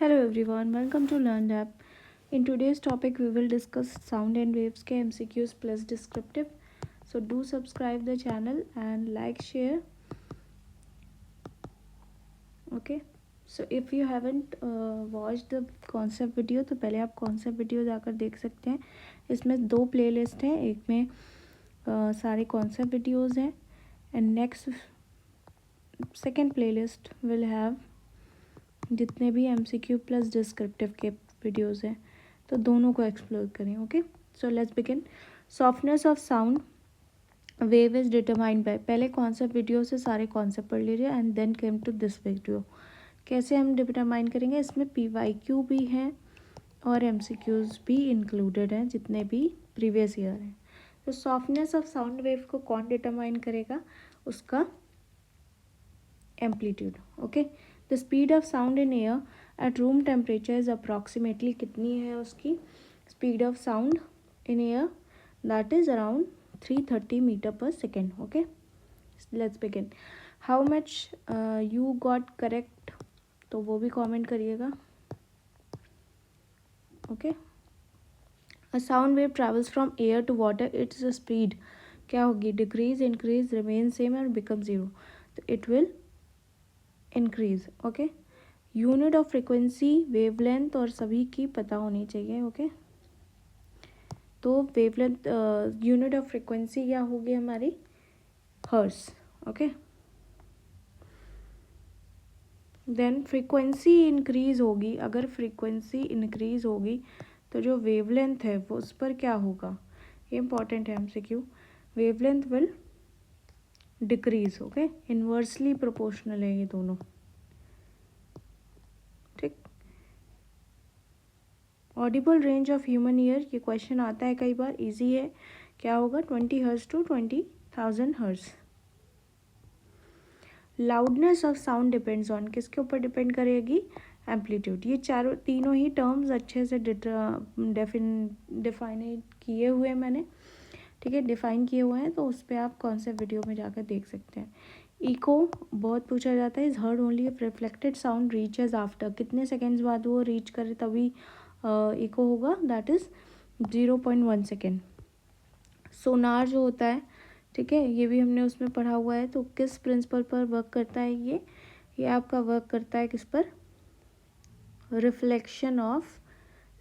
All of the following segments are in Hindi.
Hello everyone, welcome to Learn App. In today's topic, we will discuss sound and waves के MCQs plus descriptive. So do subscribe the channel and like, share. Okay. So if you haven't watched the concept video, तो पहले आप concept video जाकर देख सकते हैं. इसमें दो playlist हैं, एक में सारे concept videos हैं and next second playlist will have जितने भी MCQ प्लस डिस्क्रिप्टिव के वीडियोस हैं, तो दोनों को एक्सप्लोर करें. Okay, so let's begin. Softness of sound wave is determined by, पहले कॉन्सेप्ट वीडियो से सारे कॉन्सेप्ट पढ़ लीजिए and then came to this video. कैसे हम डिटरमाइन करेंगे, इसमें PYQ भी हैं और MCQs भी इंक्लूडेड हैं जितने भी प्रीवियस ईयर हैं. तो सॉफ्टनेस ऑफ साउंड वेव को कौन डिटरमाइन करेगा, उसका amplitude. Okay, the speed of sound in air at room temperature is approximately कितनी है उसकी speed of sound in air, that is around 330 metre per second. Okay, let's begin. How much you got correct, तो वो भी कमेंट करिएगा. Okay, a sound wave travels from air to water, its speed क्या होगी, डिक्रीज, इंक्रीज, रिमेन सेम और बिकम जीरो, तो it will increase. Okay, unit of frequency, wavelength और सभी की पता होनी चाहिए. ओके, तो वेवलेंथ यूनिट ऑफ फ्रिक्वेंसी क्या होगी हमारी, hertz. Okay, then frequency increase होगी, अगर फ्रीक्वेंसी इंक्रीज होगी तो जो वेवलेंथ है वो उस पर क्या होगा, ये इंपॉर्टेंट है MCQ. Wavelength will decrease. Okay, inversely proportional है ये दोनों. ठीक, audible range of human ear, ये क्वेश्चन आता है कई बार, इजी है. क्या होगा, 20 hertz to 20,000 hertz. Loudness of sound depends on, किसके ऊपर डिपेंड करेगी, एम्पलीट्यूड. ये तीनों ही टर्म्स अच्छे से डिफाइन किए हुए मैंने, ठीक है, डिफाइन किए हुए हैं, तो उस पर आप कौन से वीडियो में जाकर देख सकते हैं. इको बहुत पूछा जाता है, is heard only if reflected sound reaches after, कितने सेकेंड्स बाद वो रीच करे तभी इको होगा, दैट इज 0.1 सेकेंड. सोनार जो होता है, ठीक है, ये भी हमने उसमें पढ़ा हुआ है. तो किस प्रिंसिपल पर वर्क करता है ये आपका वर्क करता है किस पर, रिफ्लेक्शन ऑफ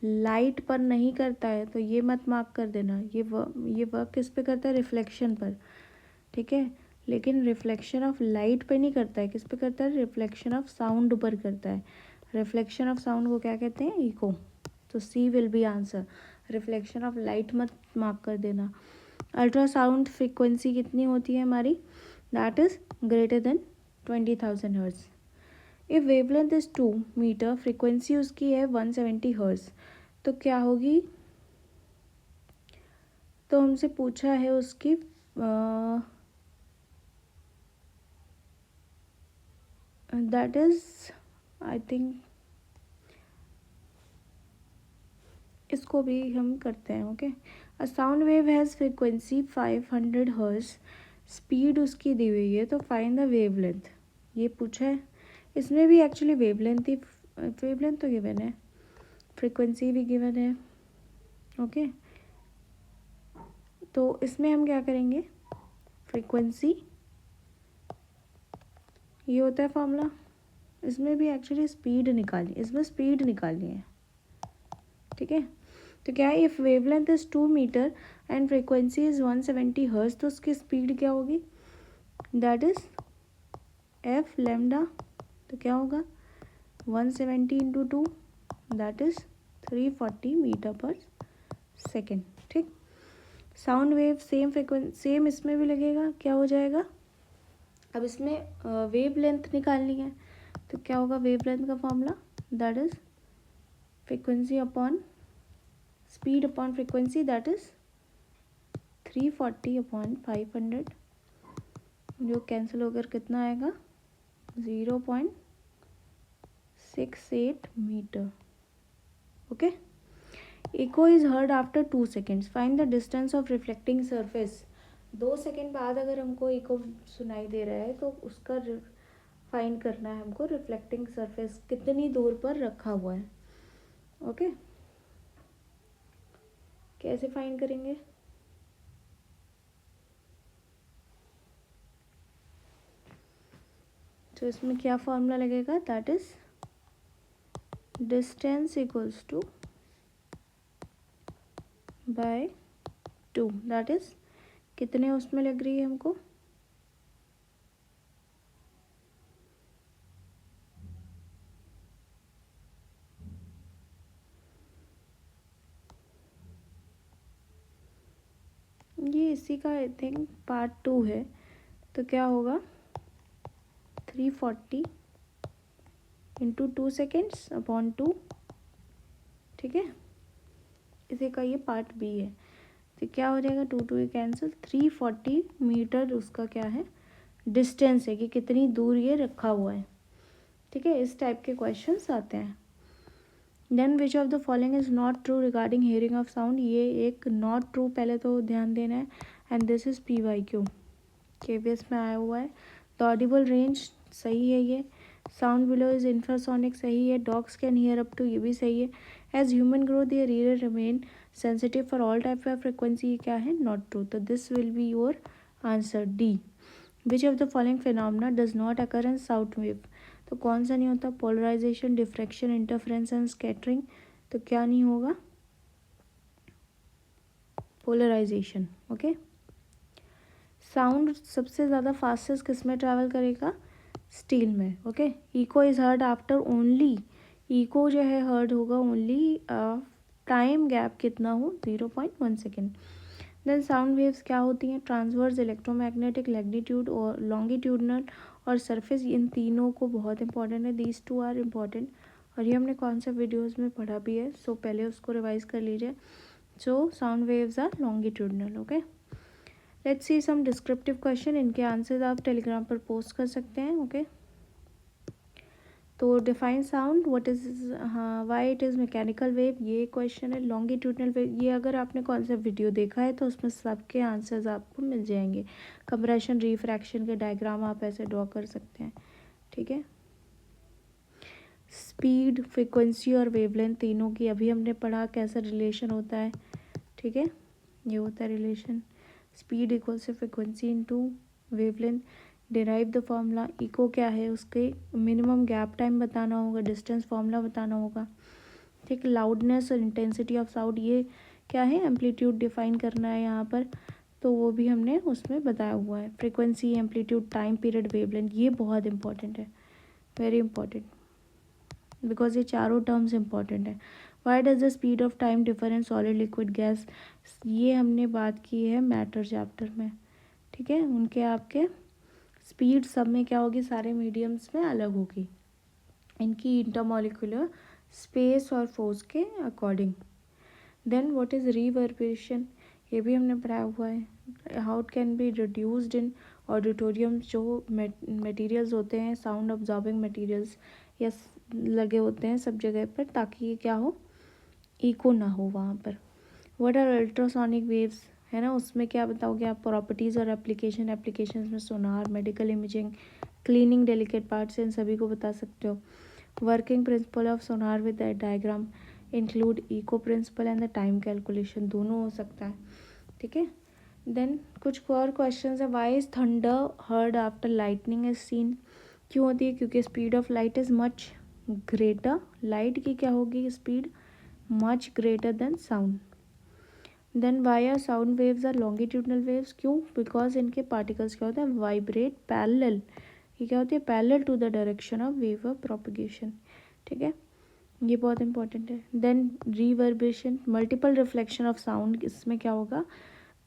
लाइट पर नहीं करता है, तो ये मत मार्क कर देना. ये वर्क किस पे करता है, रिफ्लेक्शन पर. ठीक है, लेकिन रिफ्लेक्शन ऑफ लाइट पे नहीं करता है, किस पे करता है, रिफ्लेक्शन ऑफ साउंड पर करता है. रिफ्लेक्शन ऑफ साउंड को क्या कहते हैं, इको. तो C will be answer. Reflection of light मत मार्क कर देना. अल्ट्रासाउंड फ्रीक्वेंसी कितनी होती है हमारी, that is greater than 20,000 hertz. If wavelength is 2 metre, frequency उसकी है 170 हर्ट्ज, तो क्या होगी, तो हमसे पूछा है उसकी दैट इज आई थिंक, इसको भी हम करते हैं. Okay, a sound wave has frequency 500 hertz, speed उसकी दी हुई है, तो फाइंड द वेवलेंथ, ये पूछा है. इसमें भी एक्चुअली वेवलेंथ तो गिवन है, फ्रीक्वेंसी भी गिवन है. ओके, तो इसमें हम क्या करेंगे, फ्रीक्वेंसी ये होता है फॉर्मूला, इसमें भी एक्चुअली स्पीड निकालनी, इसमें स्पीड निकालनी है. ठीक है, तो क्या है, if wavelength is 2 metre and frequency is 170 hertz, तो उसकी स्पीड क्या होगी, दैट इज F लैम्डा. तो क्या होगा, 170 into 2, that is 340 metre per second. ठीक, sound wave same frequency, same इसमें भी लगेगा, क्या हो जाएगा, अब इसमें वेव लेंथ निकालनी है, तो क्या होगा, वेव लेंथ का formula, that is frequency upon speed upon frequency, that is 340 upon 500, जो कैंसिल होकर कितना आएगा, 0.68 metre. Okay, echo is heard after 2 seconds, find the distance of reflecting surface. 2 second बाद अगर हमको इको सुनाई दे रहा है तो उसका फाइंड करना है हमको, रिफ्लेक्टिंग सरफेस कितनी दूर पर रखा हुआ है। ओके, कैसे फाइंड करेंगे? तो इसमें क्या फॉर्मूला लगेगा, that is distance equals to by 2, that is कितने उसमें लग रही है हमको, ये इसी का आई थिंक पार्ट 2 है, तो क्या होगा 340 इंटू 2 सेकेंड्स अपॉन 2, ठीक है, इसी का ये पार्ट बी है। तो क्या हो जाएगा, 2 2 कैंसिल, 340 मीटर उसका क्या है, डिस्टेंस है कि कितनी दूर ये रखा हुआ है। ठीक है, इस टाइप के क्वेश्चंस आते हैं। Then which of the following is not true regarding hearing of sound, ये एक नॉट ट्रू पहले तो ध्यान देना है, and this is PYQ KVS में आया हुआ है। द ऑडिबल रेंज सही है ये, साउंड बिलो इज इंफ्रासोनिक सही है, dogs can hear up to ये भी सही है, as human grow there ear remain sensitive for all type of frequency, ये क्या है, नॉट ट्रू। तो this will be your answer D. Which of the following phenomena does not occur in sound wave, तो कौन सा नहीं होता, polarization, diffraction, interference and scattering, तो क्या नहीं होगा, पोलराइजेशन। ओके, साउंड सबसे ज़्यादा फास्टेस्ट किस में ट्रैवल करेगा, स्टील में। Okay, echo is heard after only, echo जो है हर्ड होगा ओनली टाइम गैप कितना हो, 0.1 सेकेंड। देन साउंड वेव्स क्या होती हैं, ट्रांसवर्स, इलेक्ट्रोमैग्नेटिक, मैग्नीट्यूड और लॉन्गिट्यूडनल और सरफेस, इन तीनों को बहुत इंपॉर्टेंट है, दीज टू आर इम्पॉर्टेंट, और ये हमने कौन सा वीडियोज़ में पढ़ा भी है, सो पहले उसको रिवाइज कर लीजिए। So sound waves are longitudinal. Okay, let's see some descriptive question, इनके आंसर्स आप टेलीग्राम पर पोस्ट कर सकते हैं। ओके, तो डिफाइन साउंड, व्हाट इज, हाँ, why it is mechanical wave, ये क्वेश्चन है। लॉन्गिट्यूडनल वेव, ये अगर आपने कौन सा वीडियो देखा है तो उसमें सबके आंसर्स आपको मिल जाएंगे। कंप्रेशन, रिफ्रैक्शन के डायग्राम आप ऐसे ड्रॉ कर सकते हैं। ठीक है, स्पीड, फ्रिक्वेंसी और वेवलेंथ तीनों की अभी हमने पढ़ा कैसा रिलेशन होता है। ठीक है, ये होता है रिलेशन, स्पीड इक्वल से frequency into wavelength. Derive the formula, echo क्या है, उसके मिनिमम गैप टाइम बताना होगा, डिस्टेंस फॉर्मूला बताना होगा। ठीक, लाउडनेस और इंटेंसिटी ऑफ साउंड, ये क्या है, एम्पलीट्यूड डिफाइन करना है यहाँ पर, तो वो भी हमने उसमें बताया हुआ है। Frequency, amplitude, time period, wavelength, ये बहुत इंपॉर्टेंट है, वेरी इंपॉर्टेंट, बिकॉज ये चारों टर्म्स इंपॉर्टेंट है। Why does the speed of time differ in solid, liquid, gas, ये हमने बात की है मैटर चैप्टर में। ठीक है, उनके आपके स्पीड सब में क्या होगी, सारे मीडियम्स में अलग होगी, इनकी इंटरमॉलिक्यूलर स्पेस और फोर्स के according. Then what is reverberation, ये भी हमने पढ़ाया हुआ है। How it can be reduced in auditorium, जो मटेरियल्स होते हैं, साउंड ऑब्जॉर्बिंग मटेरियल्स या लगे होते हैं सब जगह पर, ताकि ये क्या हो, इको ना हो वहाँ पर। व्हाट आर अल्ट्रासोनिक वेव्स, है ना, उसमें क्या बताओगे आप, प्रॉपर्टीज़ और एप्लीकेशंस में sonar, medical imaging, cleaning delicate parts, इन सभी को बता सकते हो। Working principle of sonar with diagram include echo principle and the time calculation, दोनों हो सकता है। ठीक है, देन कुछ और क्वेश्चंस है। Why is thunder heard after lightning is seen, क्यों होती है, क्योंकि speed of light is much greater, light की क्या होगी speed, much greater than sound. Then why are sound waves are longitudinal waves, क्यों, बिकॉज इनके पार्टिकल्स क्या होते हैं, वाइब्रेट पैरेलल, ये क्या होती है, parallel to the direction of wave of propagation. ठीक है, ये बहुत इंपॉर्टेंट है। Then reverberation, multiple reflection of sound, इसमें क्या होगा,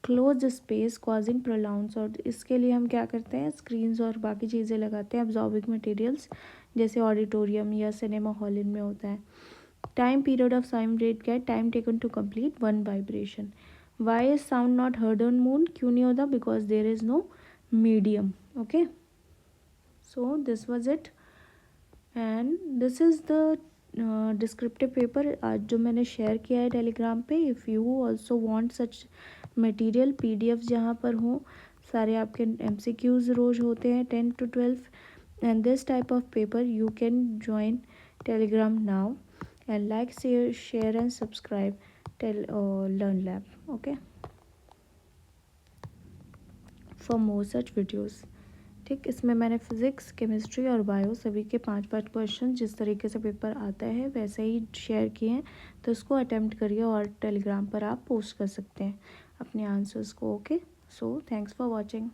क्लोज स्पेस कॉजिंग प्रोलाउंस, और इसके लिए हम क्या करते हैं, स्क्रीन्स और बाकी चीज़ें लगाते हैं, अब्जॉर्बिंग मटेरियल्स, जैसे ऑडिटोरियम या सिनेमा हॉल इनमें होता है। Time period of sound rate क्या है, time taken to complete one vibration. Why is sound not heard on moon, क्यों नहीं होता, because there is no medium. Okay, so this was it and this is the descriptive paper आज जो मैंने शेयर किया है टेलीग्राम पे। If you also want such material, PDF जहाँ पर हो, सारे आपके MCQs रोज़ होते हैं 10 to 12, and this type of paper you can join Telegram now, and like, share and subscribe Learn Lab, okay, for more such videos. ठीक, इसमें मैंने फिज़िक्स, केमिस्ट्री और बायो सभी के 5-5 क्वेश्चन जिस तरीके से पेपर आता है वैसे ही शेयर किए हैं, तो इसको अटेम्प्ट करिए और टेलीग्राम पर आप पोस्ट कर सकते हैं अपने आंसर्स को, okay. So thanks for watching.